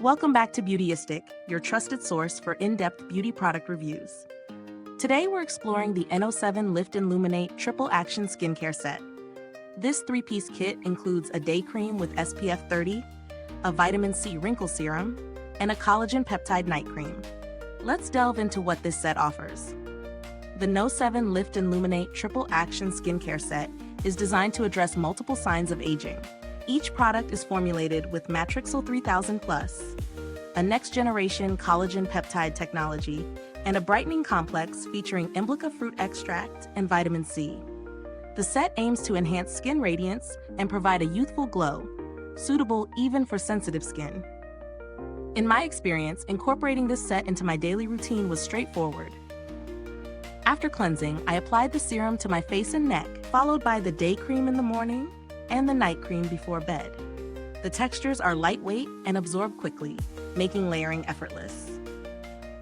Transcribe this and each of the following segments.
Welcome back to Beautyistic, your trusted source for in-depth beauty product reviews. Today we're exploring the No7 Lift and Luminate Triple Action Skincare Set. This three-piece kit includes a day cream with SPF 30, a vitamin C wrinkle serum, and a collagen peptide night cream. Let's delve into what this set offers. The No7 Lift and Luminate Triple Action Skincare Set is designed to address multiple signs of aging. Each product is formulated with MATRIXYL 3000+, a next-generation collagen peptide technology, and a brightening complex featuring Imblica fruit extract and vitamin C. The set aims to enhance skin radiance and provide a youthful glow, suitable even for sensitive skin. In my experience, incorporating this set into my daily routine was straightforward. After cleansing, I applied the serum to my face and neck, followed by the day cream in the morning and the night cream before bed. The textures are lightweight and absorb quickly, making layering effortless.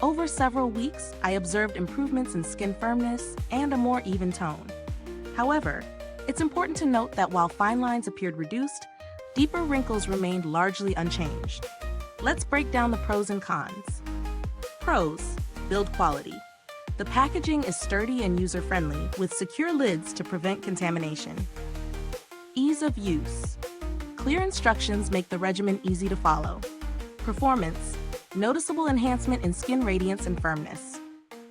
Over several weeks, I observed improvements in skin firmness and a more even tone. However, it's important to note that while fine lines appeared reduced, deeper wrinkles remained largely unchanged. Let's break down the pros and cons. Pros: build quality. The packaging is sturdy and user-friendly, with secure lids to prevent contamination. Ease of use. Clear instructions make the regimen easy to follow. Performance: noticeable enhancement in skin radiance and firmness.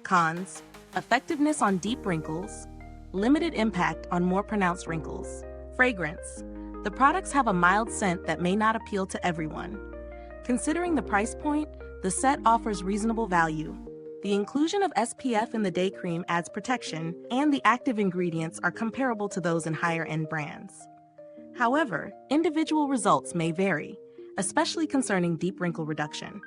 Cons: effectiveness on deep wrinkles, limited impact on more pronounced wrinkles. Fragrance: the products have a mild scent that may not appeal to everyone. Considering the price point, the set offers reasonable value. The inclusion of SPF in the day cream adds protection, and the active ingredients are comparable to those in higher-end brands. However, individual results may vary, especially concerning deep wrinkle reduction.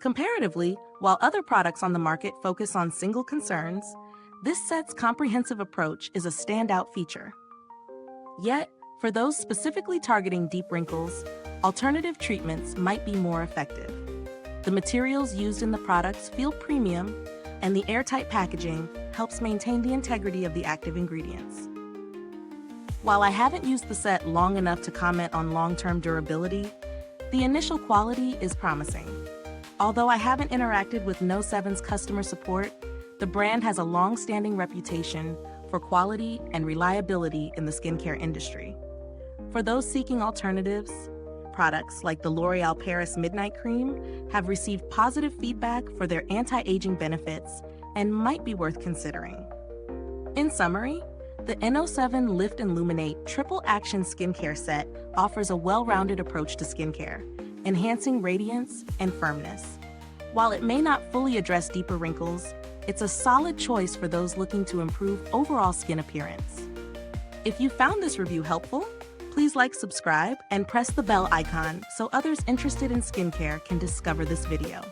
Comparatively, while other products on the market focus on single concerns, this set's comprehensive approach is a standout feature. Yet, for those specifically targeting deep wrinkles, alternative treatments might be more effective. The materials used in the products feel premium, and the airtight packaging helps maintain the integrity of the active ingredients. While I haven't used the set long enough to comment on long-term durability, the initial quality is promising. Although I haven't interacted with No7's customer support, the brand has a long-standing reputation for quality and reliability in the skincare industry. For those seeking alternatives, products like the L'Oréal Paris Midnight Cream have received positive feedback for their anti-aging benefits and might be worth considering. In summary, the No7 Lift and Luminate Triple Action Skincare Set offers a well-rounded approach to skincare, enhancing radiance and firmness. While it may not fully address deeper wrinkles, it's a solid choice for those looking to improve overall skin appearance. If you found this review helpful, please like, subscribe, and press the bell icon so others interested in skincare can discover this video.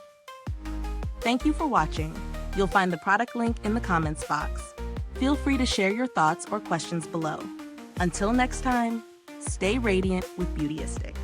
Thank you for watching. You'll find the product link in the comments box. Feel free to share your thoughts or questions below. Until next time, stay radiant with Beautyistic.